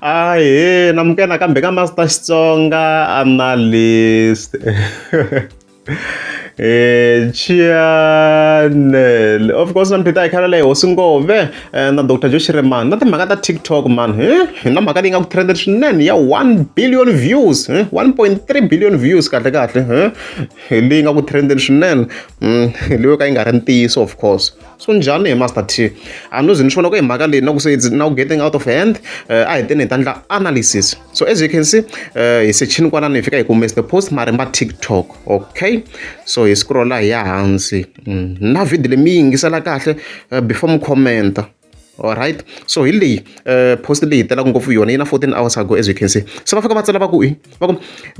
Ahee, namukela kambe ka Master Xitsonga analyst. Channel. Of course, I'm Peter Ikarale Osungove na Dr. Joe Shirimani. Na timhaka ta TikTok man. Na mhaka leyi nga ku trend swinene ya 1 billion views, 1.3 billion views kahle kahle. Leyi nga ku trend swinene. Leyi ka yi nga ri ntiyiso of course. So njhani Master T? A no zini swona ku hi mhaka leyi na ku se it's now getting out of hand. A hi teni hi ta endla analysis. So as you can see, hi sechini kwalano hi fika hi kume the Post Mhaka TikTok. Okay? So hi scrolla hi ya hansi. Na video leyi mi yingisela kahle before mi commenta. Alright, so hi leyi post leyi hi telaka ngopfu yona yi na 14 hours ago as you can see. So va fika va tsala va ku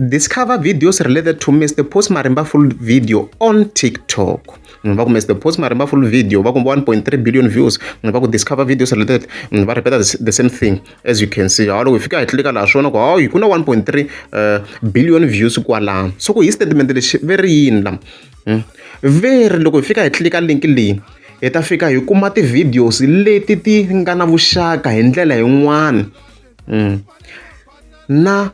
discover videos related to Mr. Post Mhaka full video on TikTok. Va ku Mr. Post Mhaka full video va ku 1.3 billion views. Va ku discover videos related va repeat the same thing as you can see. Loko hi fika hi klika laha swona ku hayi ku na 1.3 billion views kwalano. So ku hi statement lexi very yini la. Very loko hi fika hi klika link leyi hi ta fika hi kuma ti-videos leti ti nga na vuxaka hi ndlela yin'wana na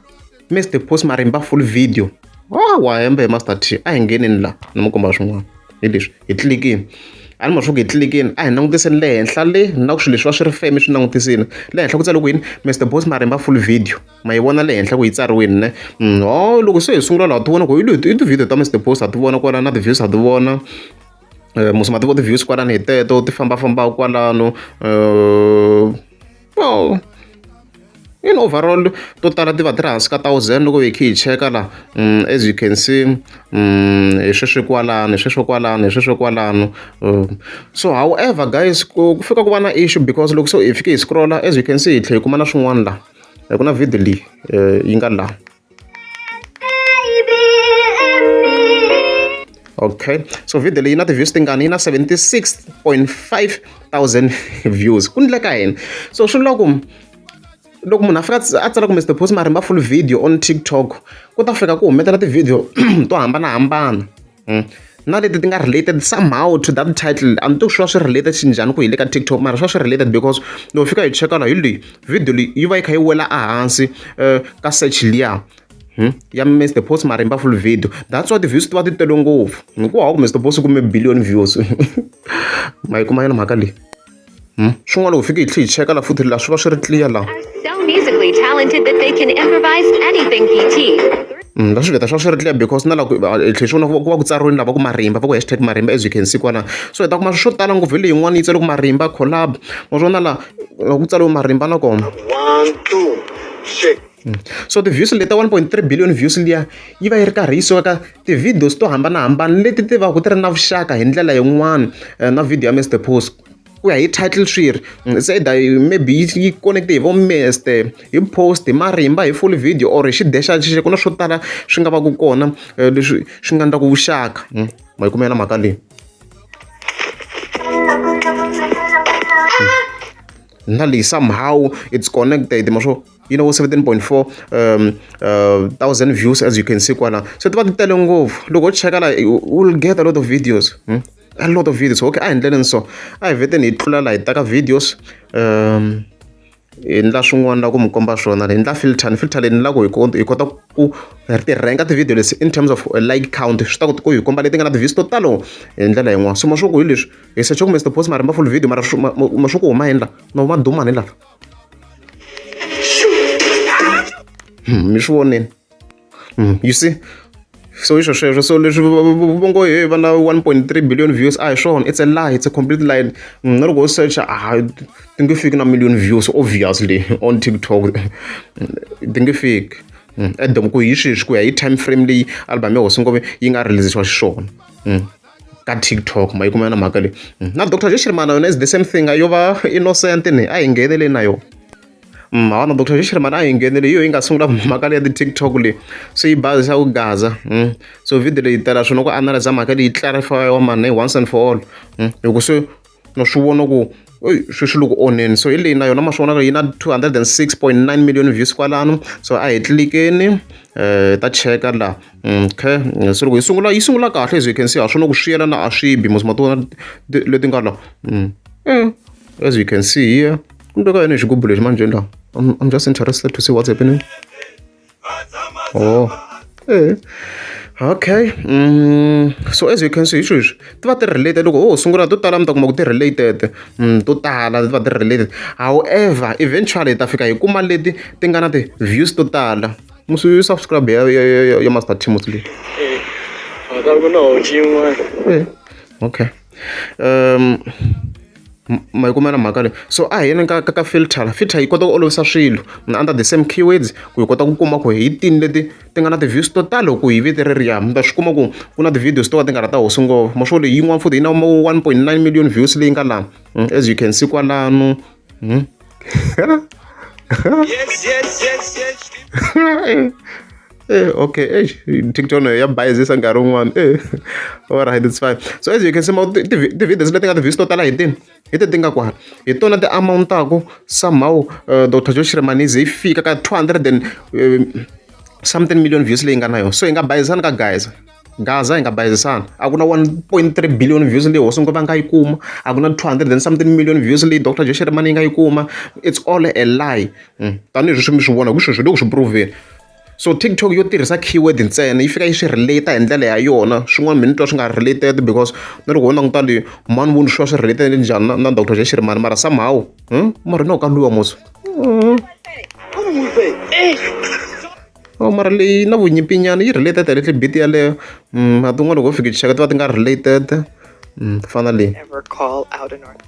Mr. Post Mhaka full video. Wa hembe Master T a hi ngenini la na mi komba swin'wana hi leswi hi tlikini a ni ma swi ku hi tlikini a hi langutiseni le henhla le na ku swilo leswi va swi ri feme swi langutisini le henhla ku tsala ku yini Mr. Post Mhaka full video ma yi vona le henhla ku yi tsariwini ne loko se hi sungula laha ti vona ku i ti-video ta Mr. Post ha ti vona kwala na ti-views ha ti vona musima ti vo ti-views kwalano hi teto ti fambafambaka kwalano in overall to tala ti va ti ri hansi ka 1000 loko hi kha hi cheka la as you can see hi sweswi kwalano so however guys ku fika ku va na issue because loko so hi fike hi scrolla as you can see hi tlhe hi kuma na swin'wana la ku na video leyi yi nga la. Okay, so video leyi na ti-views tingani yi na 76.5 thousand views ku ndleka yini so swi loko munhu a fika a tsala ku Mr. Post Mhaka full video on TikTok ku ta fika ku humetela ti-video to hambanahambana na leti ti nga related somehow to that title a ni tivi swi va swi related xinjhani ku hi le ka TikTok mara swi va swi related because loko fika hi cheka la hi leyi video leyi yi va yi kha yi wela ehansi ka search liya ya Mr. Post Mhaka full video. That's why the views ti va ti tele ngopfu hikuva ku Mr. Post kume billion views ma yi kuma yona mhaka leyi swin'wana loko fike hi tlhe hi cheka la futhi la swi va swi ri clear la so musically talented that they can improvise anything PT. La swi veta swi va swi ri clear because na loko hi tlhe xi vona ku va ku tsariwini lava ku Marimba va ku #Marimba as you can see kwana so hi ta kuma swo tala ngopfu hi leyi yin'wana yi tsale ku Marimba collab ma swona la loko ku tsariwe Marimba na kona 1 2 shake. So ti-views leta 1.3 billion views liya yi va yi ri karhi yi suka ka ti-videos to hambanahambana leti ti va ku ti ri na vuxaka hi ndlela yin'wana na video ya Mr. Post ku ya hi title swiri se maybe yi connecte hi vo Mr. hi Post hi Marimba hi full video or hi xidexa xi ku na swo tala swi nga va ku kona leswi swi nga endlaku vuxaka ma yi kumela mhaka leyi na leyi somehow it's connected ma swo 17.4 thousand views as you can see kwala so ti va ti tele ngopfu loko u cheka la will get a lot of videos okay a hi ndleleni so a hi veteni hi tlula la hi taka videos hi ndla swin'wana la ku mi komba swona hi ndla filter leyi ni la ku hi kota ku ti ranka ti-video lesi in terms of like count swi ta ku hi komba leti nga na ti-views to talo hi ndlela yin'wana so ma swo ku hi leswi hi searche ku Mr. Post Mhaka full video mara ma swo ku huma hi ndla no ma dumani lava mi swi voneni you see so iswo sweswo so leswi vongo hi va na 1.3 billion views a hi swona it's a lie, it's a complete lie na loko u search ti nge fiki na million views obviously on TikTok ti nge fiki edom ku hi sweswi ku ya hi time frame leyi album ya Hosingove yi nga releasisiwa xiswona ka TikTok ma yi kuma na mhaka leyi na Dr. Joe Shirimani yona is the same thing yo va innocent ni a hi ngheneleni na yona na Dr. Joe Shirimani a hi nghenele yo yi nga sungula mhaka leyi ya ti-TikTok leyi so yi bazisa ku Gaza so video leyi tala swona ku analyze mhaka leyi clarify wa mani once and for all loko se no swi vona ku sweswi loko oneni so hi leyi na yona ma swona yi na 206.9 million views kwalano so a hi tlikeni ta cheka la okay so loko yi sungula kahle as you can see a swona ku swi yelana a swi bi musima tona leti nga la as you can see here kumbe ka yena xigubu lexi manjeni la I'm just interested to see what's happening. Oh, okay. So as you can see, ti va ti related loko sungula to tala mi ta kuma ku ti related to tala ti va ti related. However, eventually ta fika hi kuma leti ti nga na ti-views to tala. Musi subscribe ya Master Timothy. Okay. Ma yi kumela mhaka leyi. So a hi yeni ka filter yi kota ku olovisa swilo under the same keywords ku hi kota ku kuma ku hi tini leti ti nga na ti-views to tala loko hi vito reriya mi ta swi kuma ku ku na ti-videos to ka ti nga ri ta hosi ngopfu ma swo leyi yin'wana futhi yi na 1.9 million views leyi nga laha as you can see kwalano okay, TikTok ya bayizisa nkarhi wun'wana. Alright, it's fine. So as you can see, ti-videos leti nga ti-views to tala hi tini ti nga kwala hi tona ti amount-ako somehow Dr. Joe Shirimani yi fika ka 200 and something million views leyi nga na yona. So hi nga bayizisana ka Gaza hi nga bayizisana. A ku na 1.3 billion views leyi hosi ngopfu nga yi kuma. A ku na 200 and something million views leyi Dr. Joe Shirimani yi nga yi kuma. It's all a lie. Tanihi leswi mi swi vona ku sweswo loko swi prove-ini. So TikTok yo tirhisa keyword ntsena yi fika yi swi relate hi ndlela ya yona. Swin'wana mi ni twa swi nga related because ni ri ku ho languta leyi mani voni swi va swi related njhani na Dr. Joe Shirimani mara somehow mara no ka luwa mos. Mara leyi na vunyimpinyana yi related a little bit yaleyo. A tin'wana loko ho fika cheka ti va ti nga related. Finally. Ever call out an order.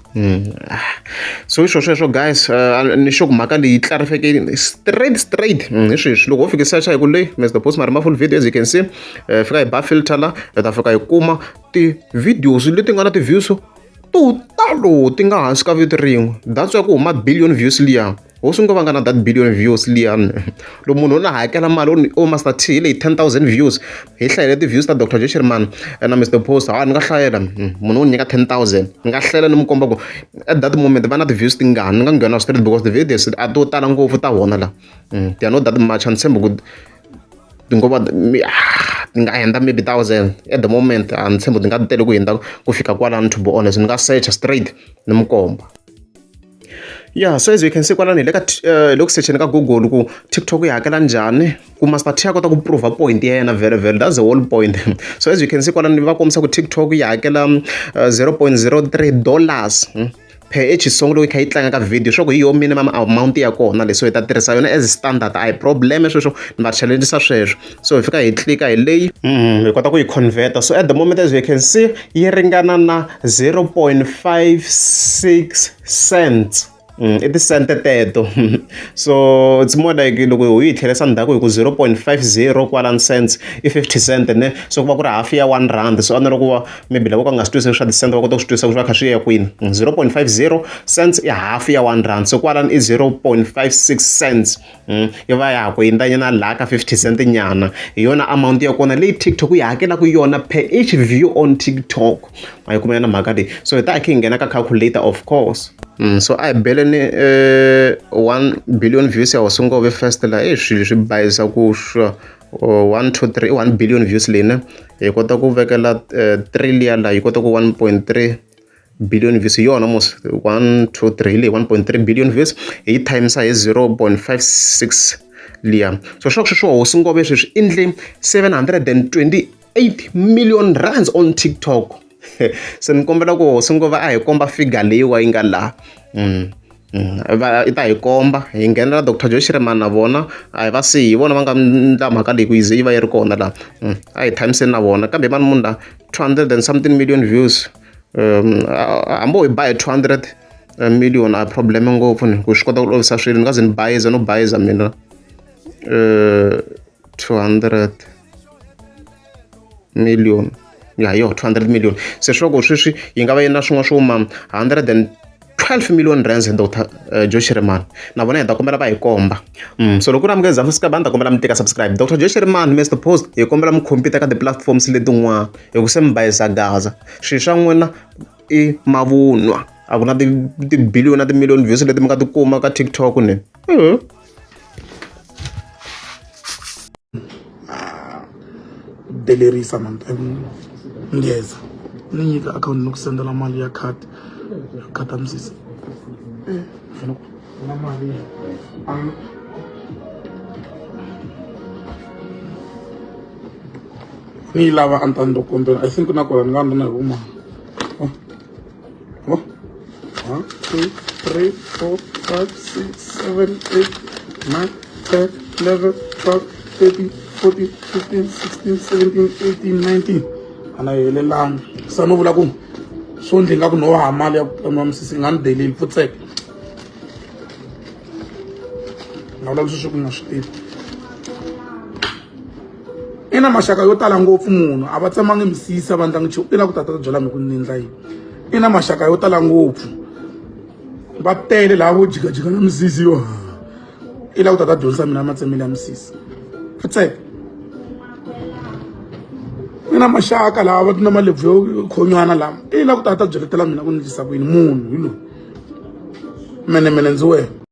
So hi sweswo guys ni sure ku mhaka leyi clarification straight hi sweswi loko ho fika search hi ku leyi Mr. Post Mhaka full video as you can see fika hi ba filter la hi ta fika hi kuma ti-videos leti nga na ti-views to talo ti nga hansi ka vito rin'we that's why ku huma billion views liya ho sungula va nga na that billion views liyani loko munhu na hakela mali o Master T hi leyi 10,000 views hi hlayela ti-views ta Dr. Joe Shirimani na Mr. Post ni nga hlayela munhu u nyika 10,000 ni nga hlayela ni mi komba ku at that moment va na ti-views tingani ni nga nghena straight because ti-videos a to tala ngopfu ta vona la ti are not that much ni tshemba ku ti ngo va ti nga henda maybe 1,000 at the moment a ni tshemba ti nga tele ku hindza ku fika kwalani to be honest ni nga searcha straight ni mi komba. Yeah, so as you can see kwalani hi le ka loko searcheni ka Google ku TikTok yi hakela njhani ku Master T ya kota ku prove point ya yena very that's the whole point. So as you can see kwalani va kombisa ku TikTok yi hakela $0.03 per each song loko yi kha yi tlanga ka video swa ku hi yo minimum amount ya kona leswo hi ta tirhisa yona as standard a hi problem sweswo ni va challengeisa sweswo. So hi fika hi clika hi leyi hi kota ku yi converta. So at the moment as you can see yi ringana na 0.56 cents. I ti-cent teto. So it's more like loko hi yi tlherisa ndzhaku hi ku 0.50 kwalani cents i 50 cent ne so ku va ku ri half ya R1. So a ni ri ku va maybe loko ka nga swi twisisi swa ti-cent va kota ku swi twisisa ku swi va kha swi ya kwini. 0.50 cents i half ya R1 so kwalani i 0.56 cents yi va ya ha ku hindanyana laha ka 50 cent nyana hi yona amount ya kona leyi TikTok yi hakelaka yona per each view on TikTok. A yi kumela na mhaka leyi. So hi ta hi nghena ka calculator of course. So I bele ni 1 billion views ya wasungove first la swilo swi bayisa ku 1 2 3 1 billion views lena hi kota ku vekela 3 liya la hi kota ku 1.3 billion views yona mos 1 2 3 le 1.3 billion views hi times hi 0.56 liya. So swo wasungove sweswi indle 728 million rands on TikTok. Se ni kombela ku sungova a hi komba figure leyiwa yi nga laha i ta hi komba hi nghenela Dr. Joe Shirimani na vona a hi va sihi hi vona va nga ndla mhaka leyi ku yi ze yi va yi ri kona laha a hi times na vona kambe va ni munhu la 200 and something million views hambo hi ba hi 200 million a problem ngopfu ni ku swi kota ku olovisa swilo ni nga ze ni bayiza no bayiza mina 200 million ya yo 200 million se swoko sweswi yi nga va yi na swin'wana swo ma 112 million rands Dr. Joe Shirimani na vona hi ta kombela va hi komba. So loko ku ri amukeza subscribe ni ta kombela mi tika subscribe. Dr. Joe Shirimani Mr. Post hi kombela mi compete ka ti-platforms letin'wana hi ku se mi bayisa Gaza swilo swa n'wina i mavunwa a ku na ti-billion na ti-million views leti mi nga ti kuma ka TikTok ne. Delerisa man ngiyeza ninyika account nokusendela mali ya card msisi na mali ni lava antando kombela. I think na kona ni nga na huma. Oh. 1 2 3 4 5 6 7 8 9 10 11 12 13 14 15 16 17 18 19 ana yelelang sa no vula ku so ndzi nga ku no ha mali ya ku misisi nga ni deleli futseke na vula leswi ku nga swi tivi ina maxaka yo tala ngopfu munhu a va tsamangi misisi a va ndlangi nchumu i la ku tata byela mi ku ni endla yini ina maxaka yo tala ngopfu va tele lava vo jikajika na misisi yo i la ku tata dyondzisa mina matsemelo ya misisi futseke ina maxaka lava va na malebvu yo khonywana lama i la ku tata byeletela mina ku ni ndlisa ku yini munhu hi loyi mene ndzi wena